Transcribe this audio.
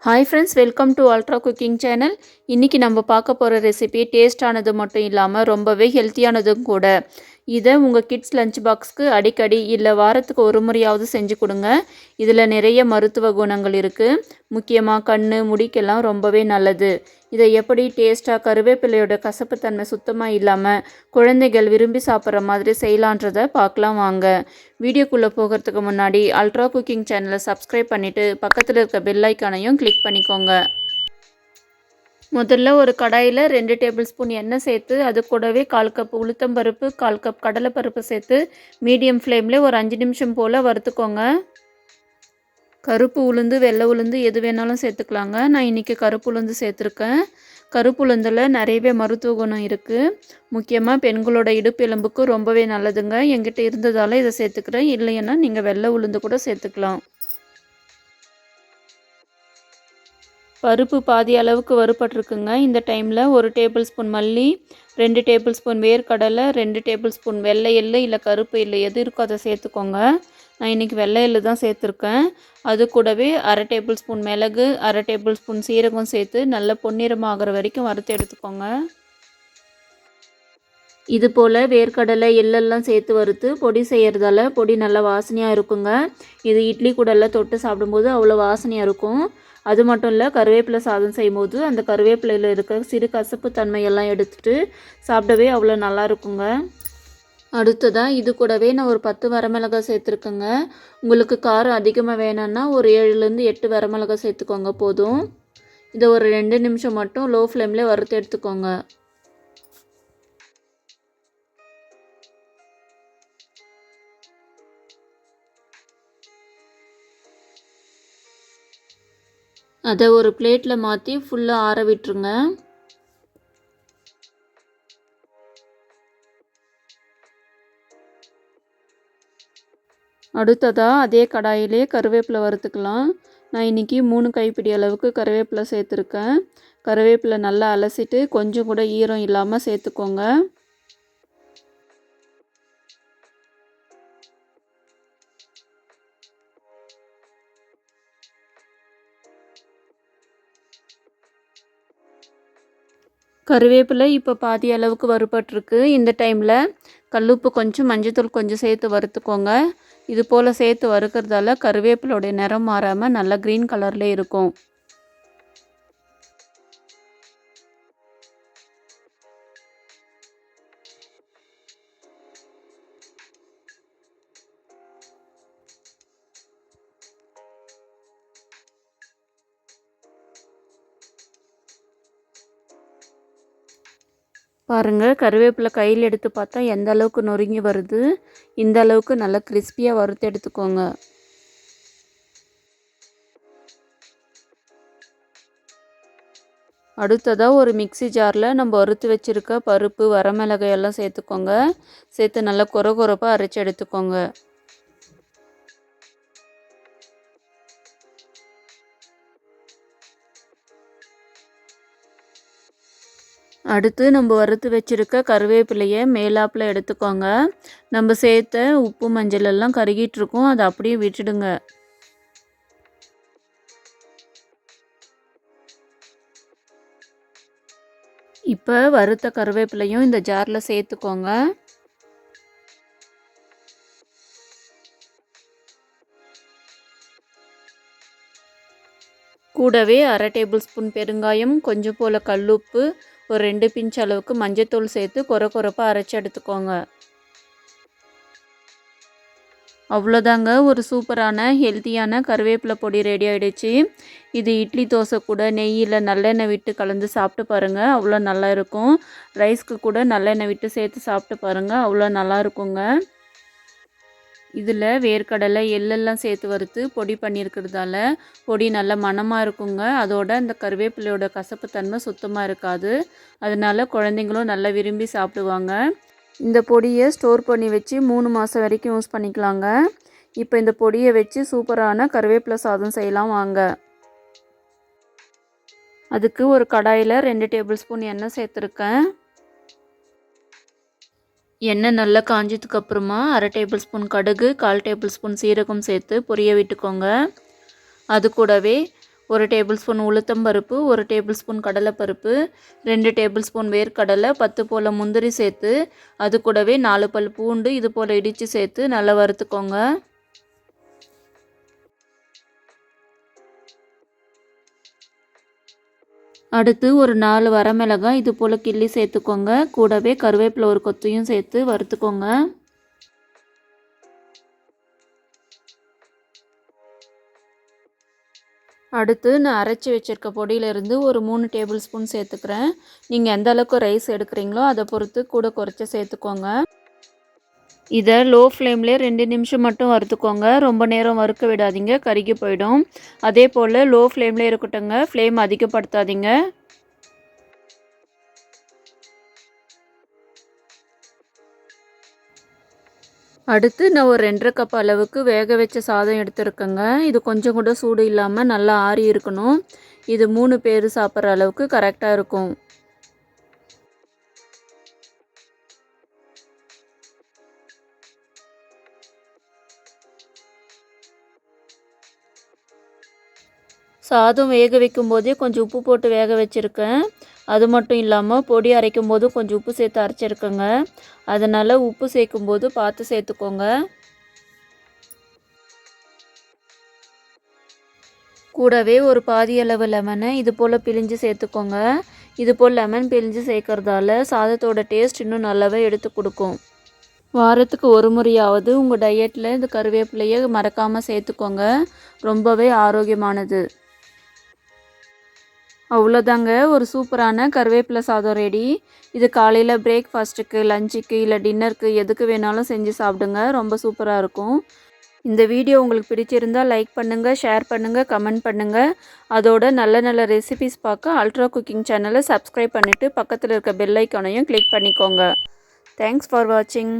Hi friends, welcome to ultra cooking channel. இன்றைக்கி நம்ம பார்க்க போகிற ரெசிபி டேஸ்டானது மட்டும் இல்லாமல் ரொம்பவே ஹெல்த்தியானதும் கூட. இதை உங்கள் கிட்ஸ் லஞ்ச் பாக்ஸ்க்கு அடிக்கடி இல்லை வாரத்துக்கு ஒரு முறையாவது செஞ்சு கொடுங்க. இதில் நிறைய மருத்துவ குணங்கள் இருக்குது. முக்கியமாக கண் முடிக்கெல்லாம் ரொம்பவே நல்லது. இதை எப்படி டேஸ்ட்டாக கருவேப்பிலையோட கசப்புத்தன்மை சுத்தமாக இல்லாமல் குழந்தைகள் விரும்பி சாப்பிட்ற மாதிரி செய்யலான்றதை பார்க்கலாம் வாங்க. வீடியோக்குள்ளே போகிறதுக்கு முன்னாடி அல்ட்ரா குக்கிங் சேனலை சப்ஸ்கிரைப் பண்ணிவிட்டு பக்கத்தில் இருக்க பெல் ஐக்கானையும் கிளிக் பண்ணிக்கோங்க. முதல்ல ஒரு கடாயில் 2 டேபிள் ஸ்பூன் எண்ணெய் சேர்த்து அது கூடவே 1/4 கப் உளுத்தம்பருப்பு, 1/4 கப் கடலைப்பருப்பு சேர்த்து மீடியம் ஃப்ளேமில் ஒரு 5 நிமிஷம் போல் வறுத்துக்கோங்க. கருப்பு உளுந்து, வெள்ளை உளுந்து எது வேணாலும் சேர்த்துக்கலாங்க. நான் இன்றைக்கி கருப்பு உளுந்து சேர்த்துருக்கேன். கருப்பு உளுந்தில் நிறையவே மருத்துவ குணம் இருக்குது. முக்கியமாக பெண்களோட இடுப்பு எலும்புக்கு ரொம்பவே நல்லதுங்க. என்கிட்ட இருந்ததால் இதை சேர்த்துக்கிறேன். இல்லைன்னா நீங்கள் வெள்ளை உளுந்து கூட சேர்த்துக்கலாம். பருப்பு பாதி அளவுக்கு வறுபட்டிருக்குங்க. இந்த டைமில் 1 டேபிள் ஸ்பூன் மல்லி, 2 டேபிள் ஸ்பூன் வேர்க்கடலை, 2 டேபிள் ஸ்பூன் வெள்ளை எள்ளு இல்லை கருப்பு எள்ளு எது இருக்கோ அதை சேர்த்துக்கோங்க. நான் இன்றைக்கி வெள்ளை எள்ளு தான் சேர்த்துருக்கேன். அது கூடவே 1/2 டேபிள் ஸ்பூன் மிளகு, 1/2 டேபிள் ஸ்பூன் சீரகம் சேர்த்து நல்ல பொன்னிறமாகிற வரைக்கும் வறுத்து எடுத்துக்கோங்க. இது போல் வேர்க்கடலை எள்ளெல்லாம் சேர்த்து வறுத்து பொடி செய்கிறதால பொடி நல்லா வாசனையாக இருக்குங்க. இது இட்லி கூடெல்லாம் தொட்டு சாப்பிடும்போது அவ்வளோ வாசனையாக இருக்கும். அது மட்டும் இல்லை, கருவேப்பிலை சாதம் செய்யும்போது அந்த கருவேப்பிலையில் இருக்கிற சிறு கசப்பு தன்மையெல்லாம் எடுத்துகிட்டு சாப்பிடவே அவ்வளோ நல்லா இருக்குங்க. அடுத்ததாக இது கூடவே நான் ஒரு 10 வரமிளகாய் சேர்த்துருக்கேங்க. உங்களுக்கு காரம் அதிகமாக வேணும்னா ஒரு 7லேருந்து 8 வரமிளகாய் சேர்த்துக்கோங்க போதும். இதை ஒரு 2 நிமிஷம் மட்டும் லோ ஃப்ளேமில் வறுத்து எடுத்துக்கோங்க. அதை ஒரு பிளேட்டில் மாற்றி ஃபுல்லாக ஆற விட்டுருங்க. அடுத்ததாக அதே கடாயிலே கருவேப்பிலை வறுத்துக்கலாம். நான் இன்றைக்கி 3 கைப்பிடி அளவுக்கு கருவேப்பிலை சேர்த்துருக்கேன். கருவேப்பிலை நல்லா அலசிட்டு கொஞ்சம் கூட ஈரம் இல்லாமல் சேர்த்துக்கோங்க. கருவேப்பிலை இப்போ பாதி அளவுக்கு வறுபட்டிருக்கு. இந்த டைமில் கல்லுப்பு கொஞ்சம், மஞ்சத்தூள் கொஞ்சம் சேர்த்து வறுத்துக்கோங்க. இது போல் சேர்த்து வறுக்கிறதால கருவேப்பிலோடைய நிறம் மாறாமல் நல்லா க்ரீன் கலர்லேயே இருக்கும். பாருங்கள், கருவேப்பிலை கையில் எடுத்து பார்த்தா எந்த அளவுக்கு நொறுங்கி வருது. இந்த அளவுக்கு நல்லா கிறிஸ்பியாக வறுத்து எடுத்துக்கோங்க. அடுத்ததாக ஒரு மிக்ஸி ஜாரில் நம்ம வறுத்து வச்சுருக்க பருப்பு, வரமிளகாய் எல்லாம் சேர்த்துக்கோங்க. சேர்த்து நல்லா கொரகொரப்பாக அரைச்சி எடுத்துக்கோங்க. அடுத்து நம்ம வறுத்து வச்சுருக்க கருவேப்பிலையை மேலாப்பில் எடுத்துக்கோங்க. நம்ம சேர்த்த உப்பு மஞ்சள் எல்லாம் கருகிட்டுருக்கும், அதை அப்படியே விட்டுடுங்க. இப்போ வறுத்த கருவேப்பிலையும் இந்த ஜாரில் சேர்த்துக்கோங்க. கூடவே 1/2 டேபிள் ஸ்பூன் பெருங்காயம், கொஞ்சம் போல் கல்லுப்பு, ஒரு 2 பிஞ்ச் அளவுக்கு மஞ்சத்தூள் சேர்த்து கொரகொரப்பாக அரைச்சி எடுத்துக்கோங்க. அவ்வளோதாங்க, ஒரு சூப்பரான ஹெல்த்தியான கருவேப்பிலை பொடி ரெடி ஆகிடுச்சு. இது இட்லி தோசை கூட நெய்யில் நல்லெண்ணெய் விட்டு கலந்து சாப்பிட்டு பாருங்கள், அவ்வளோ நல்லா இருக்கும். ரைஸ்க்கு கூட நல்லெண்ணெய் விட்டு சேர்த்து சாப்பிட்டு பாருங்கள், அவ்வளோ நல்லா இருக்குங்க. இதில் வேர்க்கடலை எள்ளெல்லாம் சேர்த்து வறுத்து பொடி பண்ணியிருக்கிறதால பொடி நல்ல மணமாக இருக்குங்க. அதோட இந்த கருவேப்பிலையோட கசப்பு தன்மை சுத்தமாக இருக்காது. அதனால குழந்தைங்களும் நல்லா விரும்பி சாப்பிடுவாங்க. இந்த பொடியை ஸ்டோர் பண்ணி வச்சு 3 மாதம் வரைக்கும் யூஸ் பண்ணிக்கலாங்க. இப்போ இந்த பொடியை வச்சு சூப்பரான கருவேப்பிலை சாதம் செய்யலாம் வாங்க. அதுக்கு ஒரு கடாயில் 2 டேபிள் ஸ்பூன் எண்ணெய் சேர்த்துருக்கேன். எண்ணெய் நல்லா காஞ்சதுக்கு அப்புறமா 1/2 டேபிள் ஸ்பூன் கடுகு, 1/4 டேபிள் ஸ்பூன் சீரகம் சேர்த்து பொரிய விட்டுக்கோங்க. அது கூடவே 1 டேபிள் ஸ்பூன் உளுத்தம்பருப்பு, 1 டேபிள் ஸ்பூன் கடலைப்பருப்பு, 2 டேபிள் ஸ்பூன் வேர்க்கடலை, 10 போல் முந்திரி சேர்த்து அது கூடவே 4 பல் பூண்டு இது போல் இடித்து சேர்த்து நல்லா வறுத்துக்கோங்க. அடுத்து ஒரு 4 வரமிளகாய் இது போல் கிள்ளி சேர்த்துக்கோங்க. கூடவே கருவேப்பிலை ஒரு கொத்தையும் சேர்த்து வறுத்துக்கோங்க. அடுத்து நான் அரைச்சி வச்சுருக்க பொடியிலேருந்து ஒரு 3 டேபிள் ஸ்பூன் சேர்த்துக்கிறேன். நீங்கள் எந்த அளவுக்கு ரைஸ் எடுக்கிறீங்களோ அதை பொறுத்து கூட குறைச்சி சேர்த்துக்கோங்க. இதை லோ ஃப்ளேம்லேயே 2 நிமிஷம் மட்டும் வறுத்துக்கோங்க. ரொம்ப நேரம் வறுக்க விடாதீங்க, கருகி போயிடும். அதே போல் லோ ஃப்ளேம்லேயே இருக்கட்டுங்க, ஃப்ளேம் அதிகப்படுத்தாதீங்க. அடுத்து நான் ஒரு 2.5 கப் அளவுக்கு வேக வச்ச சாதம் எடுத்துருக்கேங்க. இது கொஞ்சம் கூட சூடு இல்லாமல் நல்லா ஆறி இருக்கணும். இது 3 பேர் சாப்பிட்ற அளவுக்கு கரெக்டாக இருக்கும். சாதம் வேக வைக்கும் போதே கொஞ்சம் உப்பு போட்டு வேக வச்சுருக்கேன். அது மட்டும் இல்லாமல் பொடி அரைக்கும் போது கொஞ்சம் உப்பு சேர்த்து அரைச்சிருக்கேங்க. அதனால் உப்பு சேர்க்கும்போது பார்த்து சேர்த்துக்கோங்க. கூடவே ஒரு பாதி அளவு லெமனை இது போல் பிழிஞ்சு சேர்த்துக்கோங்க. இது போல் லெமன் பிழிஞ்சு சேர்க்கறதால சாதத்தோட டேஸ்ட் இன்னும் நல்லாவே எடுத்து கொடுக்கும். வாரத்துக்கு ஒரு முறையாவது உங்கள் டயட்டில் இந்த கருவேப்பிலையை மறக்காமல் சேர்த்துக்கோங்க. ரொம்பவே ஆரோக்கியமானது. அவ்வளோதாங்க, ஒரு சூப்பரான கருவேப்பிலை சாதம் ரெடி. இது காலையில் பிரேக்ஃபாஸ்ட்டுக்கு, லஞ்சுக்கு இல்லை டின்னருக்கு எதுக்கு வேணாலும் செஞ்சு சாப்பிடுங்க. ரொம்ப சூப்பராக இருக்கும். இந்த வீடியோ உங்களுக்கு பிடிச்சிருந்தால் லைக் பண்ணுங்கள், ஷேர் பண்ணுங்கள், கமெண்ட் பண்ணுங்கள். அதோட நல்ல நல்ல ரெசிபிஸ் பார்க்க அல்ட்ரா குக்கிங் சேனலை சப்ஸ்கிரைப் பண்ணிவிட்டு பக்கத்தில் இருக்க பெல் ஐக்கானையும் கிளிக் பண்ணிக்கோங்க. தேங்க்ஸ் ஃபார் வாட்சிங்.